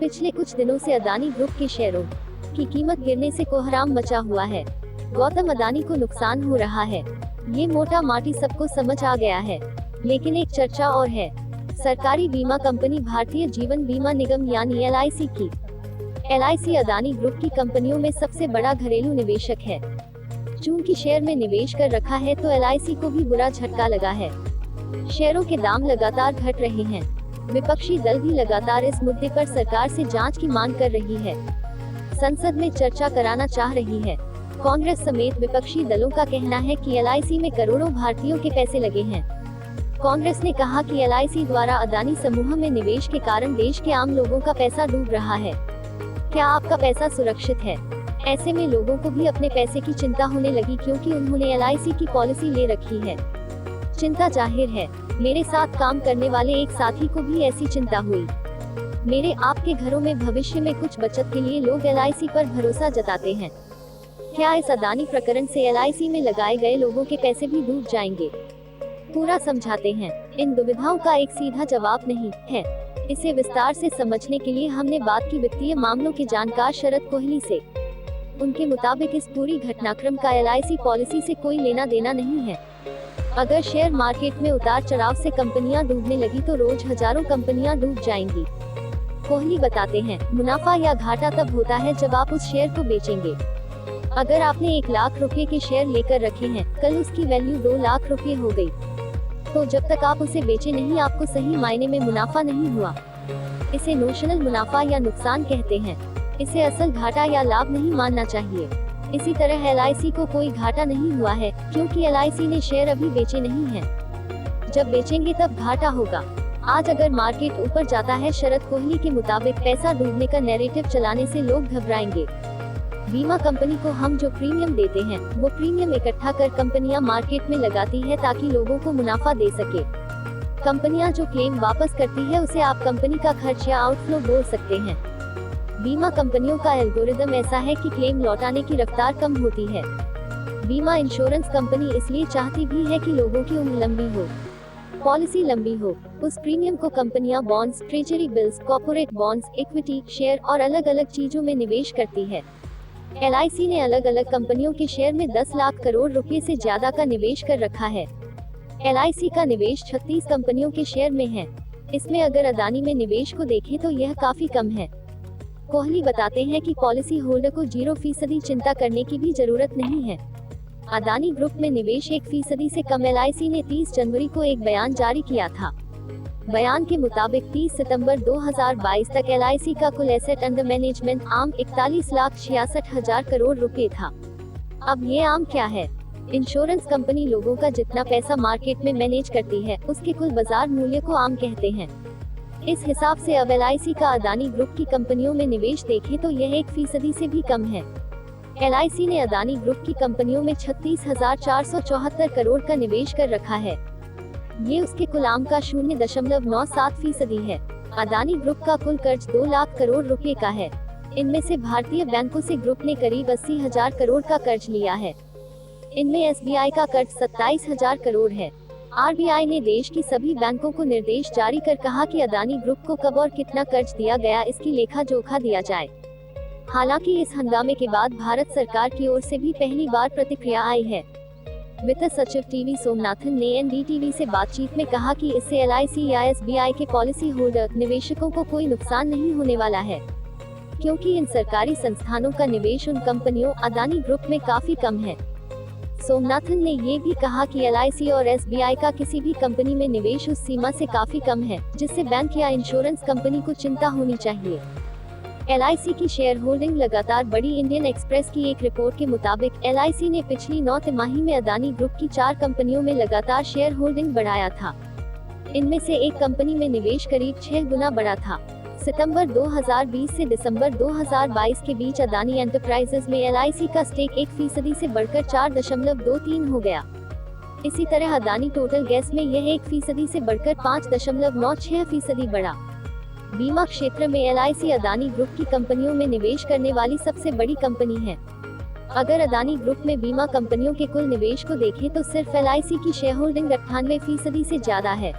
पिछले कुछ दिनों से अदानी ग्रुप के शेयरों की कीमत गिरने से कोहराम मचा हुआ है। गौतम अदानी को नुकसान हो रहा है, ये मोटा माटी सबको समझ आ गया है। लेकिन एक चर्चा और है। सरकारी बीमा कंपनी भारतीय जीवन बीमा निगम यानी LIC की। LIC अदानी ग्रुप की कंपनियों में सबसे बड़ा घरेलू निवेशक है। चूंकि शेयर में निवेश कर रखा है तो LIC को भी बुरा झटका लगा है। शेयरों के दाम लगातार घट रहे हैं। विपक्षी दल भी लगातार इस मुद्दे पर सरकार से जांच की मांग कर रही है। संसद में चर्चा कराना चाह रही है। कांग्रेस समेत विपक्षी दलों का कहना है कि LIC में करोड़ों भारतीयों के पैसे लगे हैं। कांग्रेस ने कहा कि LIC द्वारा अदानी समूह में निवेश के कारण देश के आम लोगों का पैसा डूब रहा है। क्या आपका पैसा सुरक्षित है? ऐसे में लोगों को भी अपने पैसे की चिंता होने लगी, क्योंकि उन्होंने LIC की पॉलिसी ले रखी है। चिंता जाहिर है। मेरे साथ काम करने वाले एक साथी को भी ऐसी चिंता हुई। मेरे आपके घरों में भविष्य में कुछ बचत के लिए लोग LIC पर भरोसा जताते हैं। क्या इस अदानी प्रकरण से LIC में लगाए गए लोगों के पैसे भी डूब जाएंगे? पूरा समझाते हैं। इन दुविधाओं का एक सीधा जवाब नहीं है। इसे विस्तार से समझने के लिए हमने बात की वित्तीय मामलों के जानकार शरद कोहली से। उनके मुताबिक इस पूरी घटनाक्रम का LIC पॉलिसी से कोई लेना देना नहीं है। अगर शेयर मार्केट में उतार चढ़ाव से कंपनियां डूबने लगी तो रोज हजारों कंपनियां डूब जाएंगी। कोहली बताते हैं, मुनाफा या घाटा तब होता है जब आप उस शेयर को बेचेंगे। अगर आपने 1 लाख रुपए के शेयर लेकर रखे हैं, कल उसकी वैल्यू 2 लाख रुपए हो गई, तो जब तक आप उसे बेचे नहीं, आपको सही मायने में मुनाफा नहीं हुआ। इसे नोशनल मुनाफा या नुकसान कहते हैं। इसे असल घाटा या लाभ नहीं मानना चाहिए। इसी तरह LIC को कोई घाटा नहीं हुआ है, क्योंकि LIC ने शेयर अभी बेचे नहीं हैं। जब बेचेंगे तब घाटा होगा। आज अगर मार्केट ऊपर जाता है, शरद कोहली के मुताबिक पैसा डूबने का नैरेटिव चलाने से लोग घबराएंगे। बीमा कंपनी को हम जो प्रीमियम देते हैं, वो प्रीमियम इकट्ठा कर कंपनियां मार्केट में लगाती है ताकि लोगों को मुनाफा दे सके। कंपनियां जो क्लेम वापस करती है, उसे आप कंपनी का खर्च या आउटफ्लो बोल सकते हैं। बीमा कंपनियों का एल्गोरिदम ऐसा है कि क्लेम लौटाने की रफ्तार कम होती है। बीमा इंश्योरेंस कंपनी इसलिए चाहती भी है कि लोगों की उम्र लंबी हो, पॉलिसी लंबी हो। उस प्रीमियम को कंपनियां bonds, treasury bills, corporate bonds, equity, share और अलग अलग चीजों में निवेश करती है। LIC ने अलग अलग कंपनियों के शेयर में 10 लाख करोड़ रुपए से ज्यादा का निवेश कर रखा है। LIC का निवेश 36 कंपनियों के शेयर में है। इसमें अगर अदानी में निवेश को देखें तो यह काफी कम है। कोहली बताते हैं कि पॉलिसी होल्डर को 0% चिंता करने की भी जरूरत नहीं है। अदानी ग्रुप में निवेश 1% से कम। LIC ने 30 जनवरी को एक बयान जारी किया था। बयान के मुताबिक 30 सितंबर 2022 तक LIC का कुल एसेट अंडर मैनेजमेंट आम 41,66,000 करोड़ रुपए था। अब ये आम क्या है? इंश्योरेंस कंपनी लोगों का जितना पैसा मार्केट में मैनेज करती है, उसके कुल बाजार मूल्य को आम कहते हैं। इस हिसाब से अब LIC का अदानी ग्रुप की कंपनियों में निवेश देखें तो यह 1% से भी कम है। LIC ने अदानी ग्रुप की कंपनियों में 36,474 करोड़ का निवेश कर रखा है। ये उसके कुल आम का 0.97% है। अदानी ग्रुप का कुल कर्ज 2 लाख करोड़ रुपए का है। इनमें से भारतीय बैंकों से ग्रुप ने करीब 80,000 करोड़ का कर्ज लिया है। इनमें SBI का कर्ज 27,000 करोड़ है। RBI ने देश की सभी बैंकों को निर्देश जारी कर कहा कि अदानी ग्रुप को कब और कितना कर्ज दिया गया, इसकी लेखा जोखा दिया जाए। हालांकि इस हंगामे के बाद भारत सरकार की ओर से भी पहली बार प्रतिक्रिया आई है। वित्त सचिव TV सोमनाथन ने NDTV से बातचीत में कहा कि इससे LIC या SBI के पॉलिसी होल्डर निवेशकों को कोई नुकसान नहीं होने वाला है, क्योंकि इन सरकारी संस्थानों का निवेश उन कंपनियों अदानी ग्रुप में काफी कम है। सोमनाथन ने ये भी कहा कि LIC और SBI का किसी भी कंपनी में निवेश उस सीमा से काफी कम है जिससे बैंक या इंश्योरेंस कंपनी को चिंता होनी चाहिए। LIC की शेयर होल्डिंग लगातार बढ़ी। इंडियन एक्सप्रेस की एक रिपोर्ट के मुताबिक LIC ने पिछली 9 तिमाही में अदानी ग्रुप की 4 कंपनियों में लगातार शेयर होल्डिंग बढ़ाया था। इनमें से एक कंपनी में निवेश करीब 6 गुना बढ़ा था। सितंबर 2020 से दिसंबर 2022 के बीच अदानी एंटरप्राइजेज में LIC का स्टेक 1% से बढ़कर 4.23 हो गया। इसी तरह अदानी टोटल गैस में यह 1% से बढ़कर 5.96% बढ़ा। बीमा क्षेत्र में LIC अदानी ग्रुप की कंपनियों में निवेश करने वाली सबसे बड़ी कंपनी है। अगर अदानी ग्रुप में बीमा कंपनियों के कुल निवेश को देखें तो सिर्फ LIC की शेयर होल्डिंग 98% से ज्यादा है।